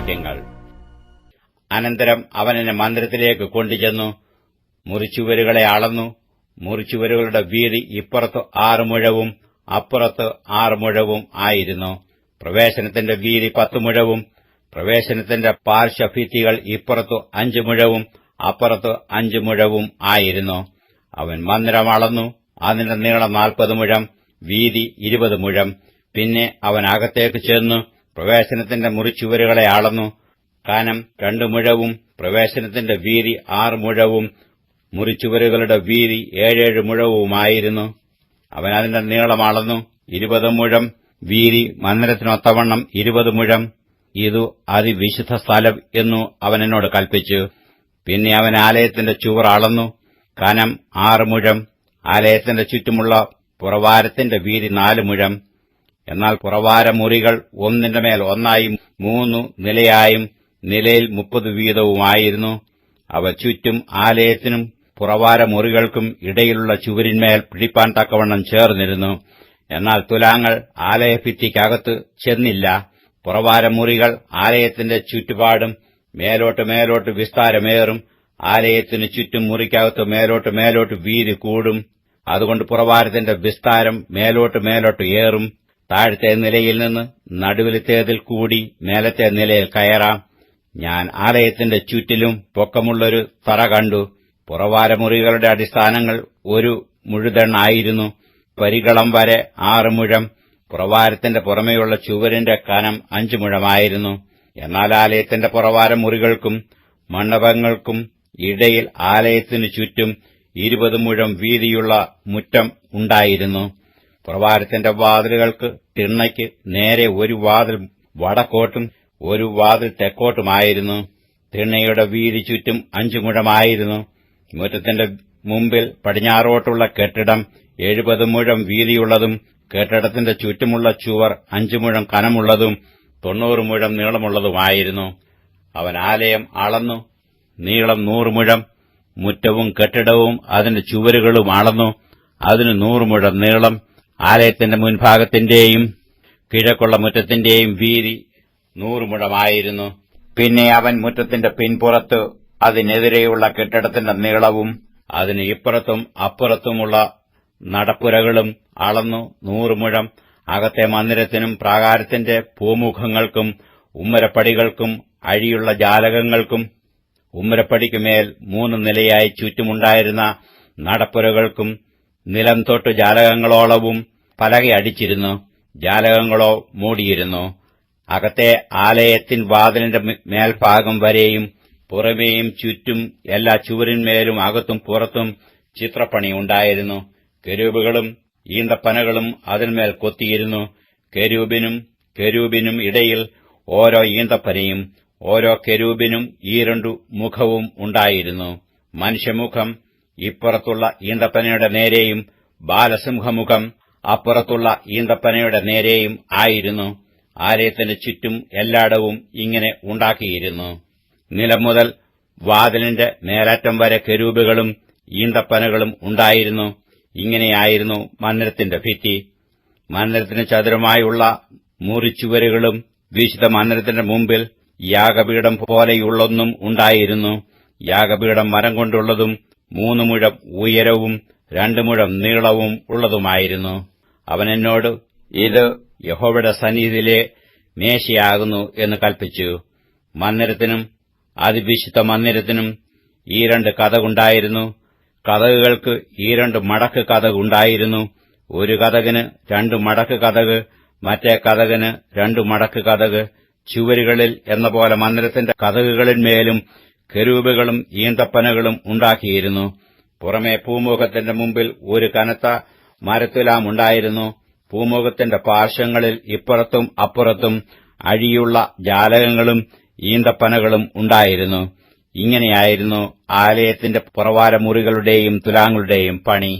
വാക്യങ്ങൾ. അനന്തരം അവൻ എന്നെ മന്ദിരത്തിലേക്ക് കൊണ്ടുചെന്നു. മുറിച്ചുവരുകളെ അളന്നു. മുറിച്ചുവരുകളുടെ വീതി ഇപ്പുറത്ത് 6 മുഴവും അപ്പുറത്ത് 6 മുഴവും ആയിരുന്നു. പ്രവേശനത്തിന്റെ വീതി 10 മുഴവും. പ്രവേശനത്തിന്റെ പാർശ്വഭിത്തികൾ ഇപ്പുറത്ത് 5 മുഴവും അപ്പുറത്ത് 5 മുഴവും ആയിരുന്നു. അവൻ മന്ദിരം അളന്നു. അതിന്റെ നീളം 40 മുഴം, വീതി 20 മുഴം. പിന്നെ അവൻ അകത്തേക്ക് ചെന്നു പ്രവേശനത്തിന്റെ മുറിച്ചുവരുകളെ അളന്നു. കനം 2 മുഴവും പ്രവേശനത്തിന്റെ വീതി 6 മുഴവും മുറിച്ചുവരുകളുടെ വീതി 7 മുഴവുമായിരുന്നു. അവൻ അതിന്റെ നീളം അളന്നു. 20 മുഴം, വീതി മന്ദിരത്തിനൊത്തവണ്ണം 20 മുഴം. ഇതു അതിവിശുദ്ധ സ്ഥലം എന്നു അവൻ എന്നോട് കൽപ്പിച്ചു. പിന്നെ അവൻ ആലയത്തിന്റെ ചുവർ അളന്നു. കനം 6 മുഴം. ആലയത്തിന്റെ ചുറ്റുമുള്ള പുറവാരത്തിന്റെ വീതി 4 മുഴം. എന്നാൽ പുറവാരമുറികൾ ഒന്നിന്റെ മേൽ ഒന്നായി 3 നിലയായും നിലയിൽ 30 വീതവുമായിരുന്നു. അവ ചുറ്റും ആലയത്തിനും പുറവാരമുറികൾക്കും ഇടയിലുള്ള ചുവരിന്മേൽ പിടിപ്പാൻ തക്കവണ്ണം ചേർന്നിരുന്നു. എന്നാൽ തുലാങ്ങൾ ആലയഭിത്തിക്കകത്ത് ചെന്നില്ല. പുറവാരമുറികൾ ആലയത്തിന്റെ ചുറ്റുപാടും മേലോട്ട് മേലോട്ട് വിസ്താരമേറും. ആലയത്തിനു ചുറ്റും മുറിക്കകത്ത് മേലോട്ട് മേലോട്ട് വീതി കൂടും. അതുകൊണ്ട് പുറവാരത്തിന്റെ വിസ്താരം മേലോട്ട് മേലോട്ട് ഏറും. താഴത്തെ നിലയിൽ നിന്ന് നടുവിലത്തേതിൽ കൂടി മേലത്തെ നിലയിൽ കയറാം. ഞാൻ ആലയത്തിന്റെ ചുറ്റിലും പൊക്കമുള്ളൊരു തറ കണ്ടു. പുറവാരമുറികളുടെ അടിസ്ഥാനങ്ങൾ 1 മുഴുതെണ്ണായിരുന്നു. പരികളം വരെ 6 മുഴം. പുറവാരത്തിന്റെ പുറമെയുള്ള ചുവരിന്റെ കനം 5 മുഴമായിരുന്നു. എന്നാൽ ആലയത്തിന്റെ പുറവാരമുറികൾക്കും മണ്ഡപങ്ങൾക്കും ഇടയിൽ ആലയത്തിനു ചുറ്റും 20 മുഴം വീതിയുള്ള മുറ്റം ഉണ്ടായിരുന്നു. പുറവാരത്തിന്റെ വാതിലുകൾക്ക് തിണ്ണയ്ക്ക് നേരെ 1 വാതിൽ വടക്കോട്ടും 1 വാതിൽ തെക്കോട്ടുമായിരുന്നു. തിണ്ണയുടെ വീതി ചുറ്റും 5 മുഴമായിരുന്നു. മുറ്റത്തിന്റെ മുമ്പിൽ പടിഞ്ഞാറോട്ടുള്ള കെട്ടിടം 70 മുഴം വീതിയുള്ളതും കെട്ടിടത്തിന്റെ ചുറ്റുമുള്ള ചുവർ 5 മുഴം കനമുള്ളതും 90 മുഴം നീളമുള്ളതുമായിരുന്നു. അവൻ ആലയം അളന്നു. നീളം 100 മുഴം. മുറ്റവും കെട്ടിടവും അതിന്റെ ചുവരുകളും അളന്നു. അതിന് 100 മുഴം നീളം. ആലയത്തിന്റെ മുൻഭാഗത്തിന്റെയും കിഴക്കുള്ള മുറ്റത്തിന്റെയും വീതി 100 മുഴമായിരുന്നു. പിന്നെ അവൻ മുറ്റത്തിന്റെ പിൻപുറത്ത് അതിനെതിരെയുള്ള കെട്ടിടത്തിന്റെ നീളവും അതിന് ഇപ്പുറത്തും അപ്പുറത്തുമുള്ള നടപ്പുരകളും അളന്നു 100 മുഴം. അകത്തെ മന്ദിരത്തിനും പ്രാകാരത്തിന്റെ പൂമുഖങ്ങൾക്കും ഉമ്മരപ്പടികൾക്കും അഴിയുള്ള ജാലകങ്ങൾക്കും ഉമ്മരപ്പടിക്കുമേൽ 3 നിലയായി ചുറ്റുമുണ്ടായിരുന്ന നടപ്പുരകൾക്കും നിലം തൊട്ട് ജാലകങ്ങളോളവും പലക അടിച്ചിരുന്നു. ജാലകങ്ങളോ മൂടിയിരുന്നു. അകത്തെ ആലയത്തിൻ വാതിലിന്റെ മേൽഭാഗം വരെയും പുറമേയും ചുറ്റും എല്ലാ ചുവരിന്മേലും അകത്തും പുറത്തും ചിത്രപ്പണി ഉണ്ടായിരുന്നു. കെരൂബുകളും ഈന്തപ്പനകളും അതിന്മേൽ കൊത്തിയിരുന്നു. കെരൂബിനും ഇടയിൽ ഓരോ ഈന്തപ്പനയും ഓരോ കെരൂബിനും 2 മുഖവും ഉണ്ടായിരുന്നു. മനുഷ്യമുഖം ഇപ്പുറത്തുള്ള ഈന്തപ്പനയുടെ നേരെയും ബാലസിംഹമുഖം അപ്പുറത്തുള്ള ഈന്തപ്പനയുടെ നേരെയും ആയിരുന്നു. ആലയത്തിന്റെ ചുറ്റും എല്ലായിടവും ഇങ്ങനെ ഉണ്ടാക്കിയിരുന്നു. നിലം മുതൽ വാതിലിന്റെ മേലറ്റം വരെ കെരൂബുകളും ഈന്തപ്പനകളും ഉണ്ടായിരുന്നു. ഇങ്ങനെയായിരുന്നു മന്ദിരത്തിന്റെ ഭിത്തി. മന്ദിരത്തിന് ചതുരമായുള്ള മുറിച്ചുവരുകളും വിശുദ്ധ മന്ദിരത്തിന്റെ മുമ്പിൽ യാഗപീഠം പോലെയുള്ളൊന്നും ഉണ്ടായിരുന്നു. യാഗപീഠം മരം കൊണ്ടുള്ളതും 3 മുഴം ഉയരവും 2 മുഴം നീളവും ഉള്ളതുമായിരുന്നു. അവൻ എന്നോട്, ഇത് യഹോവയുടെ സന്നിധിയിലെ മേശയാകുന്നു എന്ന് കൽപ്പിച്ചു. മന്ദിരത്തിനും അതിവിശുദ്ധ മന്ദിരത്തിനും ഈ 2 കതകുണ്ടായിരുന്നു. കതകുകൾക്ക് ഈ 2 മടക്ക് കതകുണ്ടായിരുന്നു. ഒരു കതകിന് 2 മടക്ക് കതക്, മറ്റേ കതകിന് 2 മടക്ക് കതക്. ചുവരുകളിൽ എന്ന പോലെ മന്ദിരത്തിന്റെ കതകുകളിന്മേലും കെരൂബുകളും ഈന്തപ്പനകളും ഉണ്ടാക്കിയിരുന്നു. പുറമെ പൂമുഖത്തിന്റെ മുമ്പിൽ ഒരു കനത്ത മരത്തുലാം ഉണ്ടായിരുന്നു. പൂമുഖത്തിന്റെ പാർശ്വങ്ങളിൽ ഇപ്പുറത്തും അപ്പുറത്തും അഴിയുള്ള ജാലകങ്ങളും ഈന്തപ്പനകളും ഉണ്ടായിരുന്നു. ഇങ്ങനെയായിരുന്നു ആലയത്തിന്റെ പുറവാരമുറികളുടെയും തുലാങ്ങളുടെയും പണി.